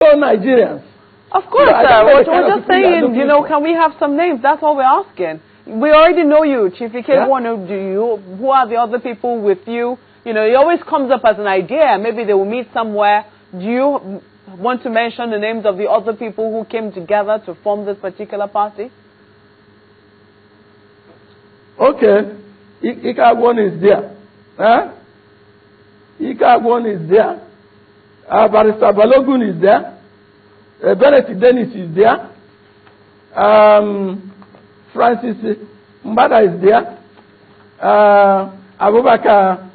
Nigerians. Of course, sir. We're just saying, you know, can we have some names? That's all we're asking. We already know you, Chief Ikeagwuonu. Who are the other people with you? You know, it always comes up as an idea. Maybe they will meet somewhere. Do you want to mention the names of the other people who came together to form this particular party? Okay. Ikeagwuonu is there. Huh? Ikeagwuonu is there. Barrister Balogun is there. Benedict Dennis is there. Francis Mbada is there. Abubakar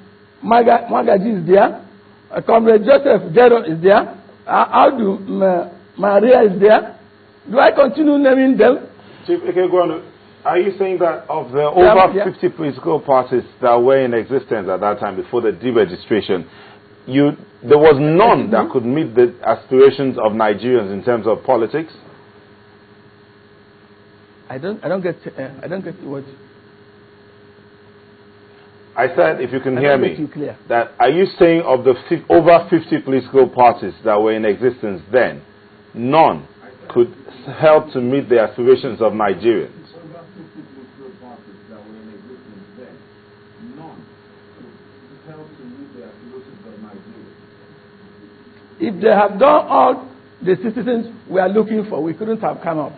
Magaji is there. Comrade Joseph Jero is there. Audu Maria is there. Do I continue naming them? Chief Ikeagwuonu, are you saying that of the over 50 political parties that were in existence at that time before the deregistration, there was none that could meet the aspirations of Nigerians in terms of politics? I don't get what. I said, if you can hear me, that are you saying of the over 50 political parties that were in existence then, none could help to meet the aspirations of Nigerians? Over 50 political parties that were in existence then, none could help to meet the aspirations of Nigerians. If they have done all the citizens we are looking for, we couldn't have come up.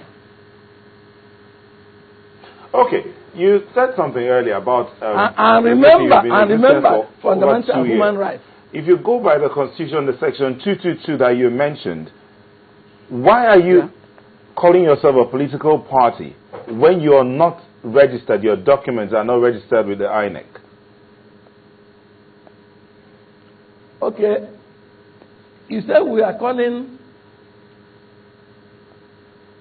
Okay, you said something earlier about and remember fundamental human rights. If you go by the Constitution, the section 222 that you mentioned, why are you calling yourself a political party when you are not registered, your documents are not registered with the INEC? Okay, you said we are calling.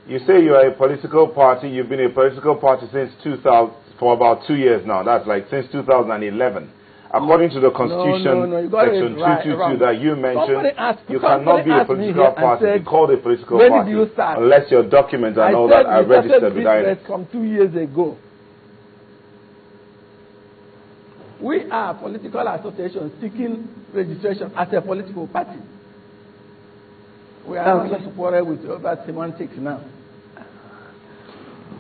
You say you are a political party. You've been a political party since 2000, for about 2 years now. That's like since 2011. According to the Constitution, section 222 that you mentioned, you cannot be a political party. Be called a political party unless your documents and all that are registered with INEC. From 2 years ago. We are a political association seeking registration as a political party. We are not going to quarrel with about semantics now.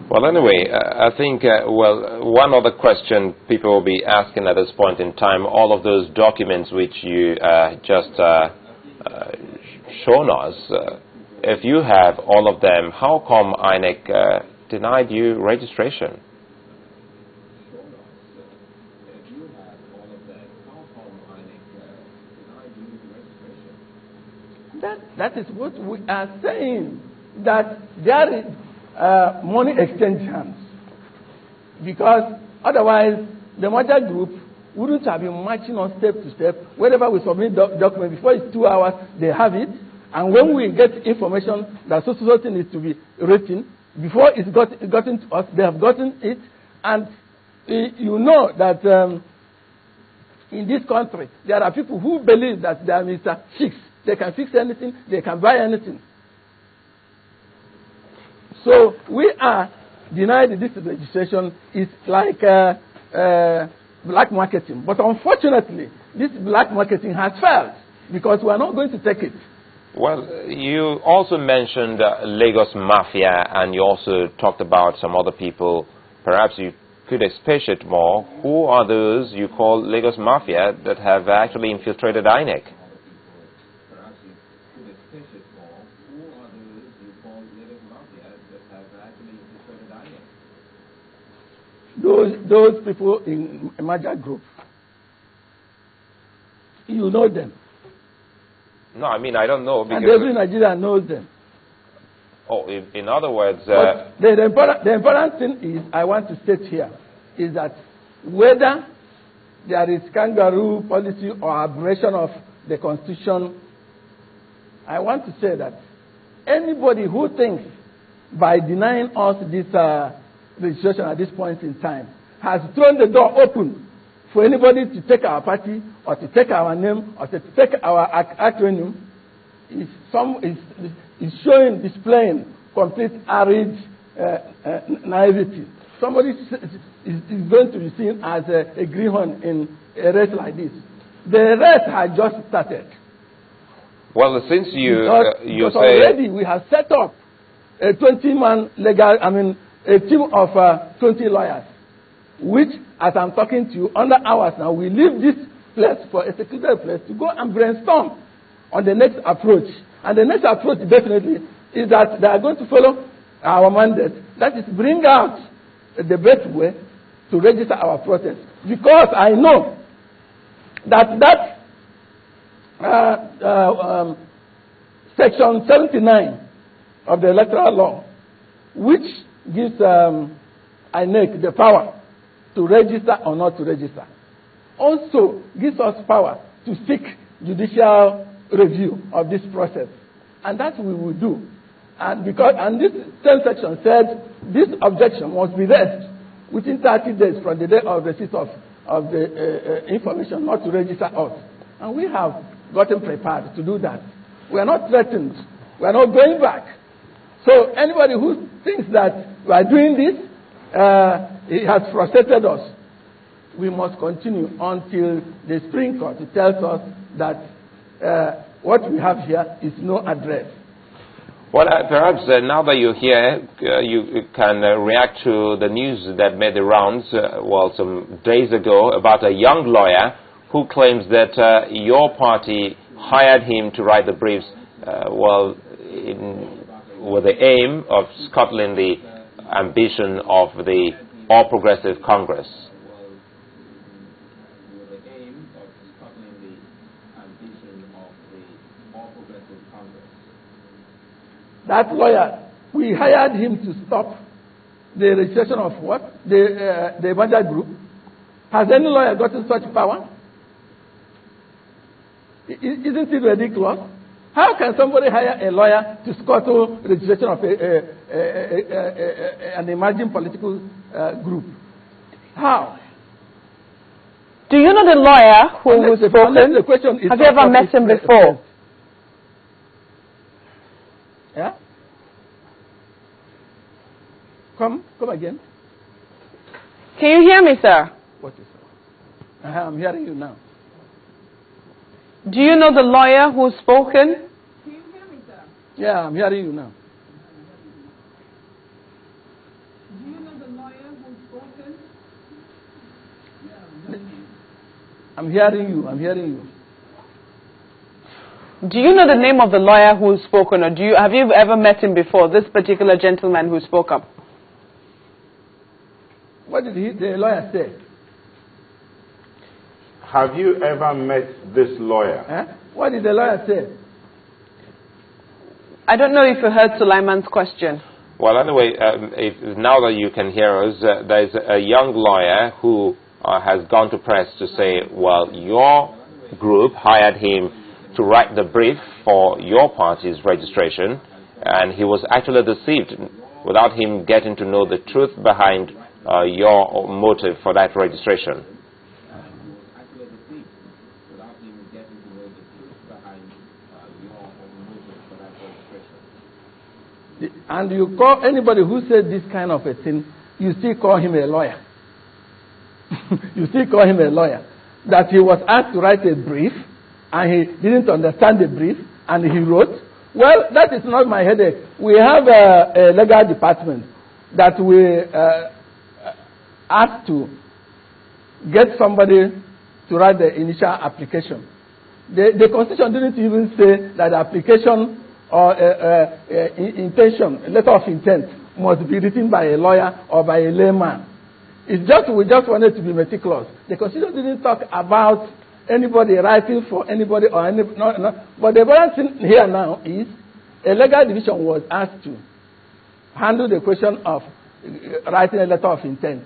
Well, anyway, I think, one other question people will be asking at this point in time, all of those documents which you just shown us, if you have all of them, how come INEC denied you registration? That is what we are saying, that there is money exchange hands. Because otherwise, the merger group wouldn't have been marching on step to step. Whenever we submit document, before it's 2 hours, they have it. And when we get information that so thing is to be written, before it's gotten to us, they have gotten it. And you know that in this country, there are people who believe that they are Mr. Fix. They can fix anything, they can buy anything. So we are denied this registration. It's like black marketing. But unfortunately, this black marketing has failed because we are not going to take it. Well, you also mentioned Lagos Mafia, and you also talked about some other people. Perhaps you could expatiate more. Who are those you call Lagos Mafia that have actually infiltrated INEC? Those people in a merger group, you know them. No, I mean, I don't know. And every Nigerian knows them. Oh, in other words... the important thing is, I want to state here, is that whether there is kangaroo policy or aberration of the Constitution, I want to say that anybody who thinks by denying us this registration at this point in time has thrown the door open for anybody to take our party or to take our name or to take our acronym. Is showing, displaying complete arid naivety. Somebody is going to be seen as a greenhorn in a race like this. The race has just started. Well, since you because say already we have set up a 20-man legal, a team of 20 lawyers, which, as I'm talking to you, under hours now, we leave this place for a secluded place to go and brainstorm on the next approach. And the next approach definitely is that they are going to follow our mandate. That is, bring out the best way to register our protest. Because I know that Section 79 of the Electoral law, which gives INEC the power to register or not to register, also gives us power to seek judicial review of this process. And that we will do. And this same section said this objection must be raised within 30 days from the day of receipt of the information not to register us. And we have gotten prepared to do that. We are not threatened. We are not going back. So anybody who thinks that we are doing this, it has frustrated us. We must continue until the Supreme Court tells us that what we have here is no address. Well, perhaps now that you're here, you can react to the news that made the rounds, some days ago, about a young lawyer who claims that your party hired him to write the briefs, with the aim of scuttling the ambition of the All Progressive Congress. That lawyer, we hired him to stop the registration of what? The merger group. Has any lawyer gotten such power? Isn't it ridiculous? How can somebody hire a lawyer to scuttle registration of an emerging political group? How? Do you know the lawyer who was spoken? The question is, have you ever met him before? Yeah? Come again. Can you hear me, sir? What is it? I'm hearing you now. Do you know the lawyer who's spoken? Can you hear me, sir? Yeah, I'm hearing you now. Do you know the lawyer who's spoken? I'm hearing you. I'm hearing you. Do you know the name of the lawyer who's spoken, or have you ever met him before, this particular gentleman who spoke up? What did the lawyer say? Have you ever met this lawyer? What did the lawyer say? I don't know if you heard Sulaiman's question. Well, anyway, now that you can hear us, there's a young lawyer who has gone to press to say, well, your group hired him to write the brief for your party's registration, and he was actually deceived without him getting to know the truth behind your motive for that registration. And you call anybody who said this kind of a thing, you still call him a lawyer. You still call him a lawyer. That he was asked to write a brief, and he didn't understand the brief, and he wrote. Well, that is not my headache. We have a legal department that we asked to get somebody to write the initial application. The Constitution didn't even say that the application or intention, letter of intent, must be written by a lawyer or by a layman. We just wanted to be meticulous. The Constitution didn't talk about anybody writing for anybody or any. No. But the important thing here now is a legal division was asked to handle the question of writing a letter of intent.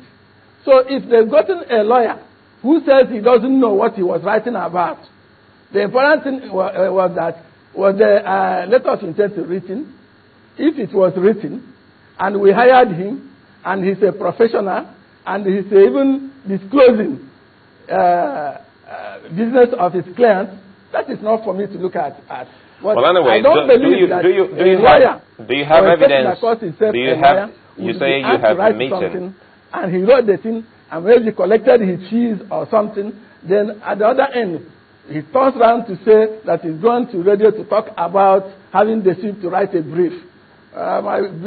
So if they've gotten a lawyer who says he doesn't know what he was writing about, the important thing was the letter of intent written. If it was written, and we hired him, and he's a professional, and he's even disclosing business of his clients, that is not for me to look at. But well, anyway, I don't believe that do you have evidence? You say you have a meeting, and he wrote the thing, and maybe collected his fees or something. Then at the other end, He turns around to say that he's going to radio to talk about having deceived to write a brief. My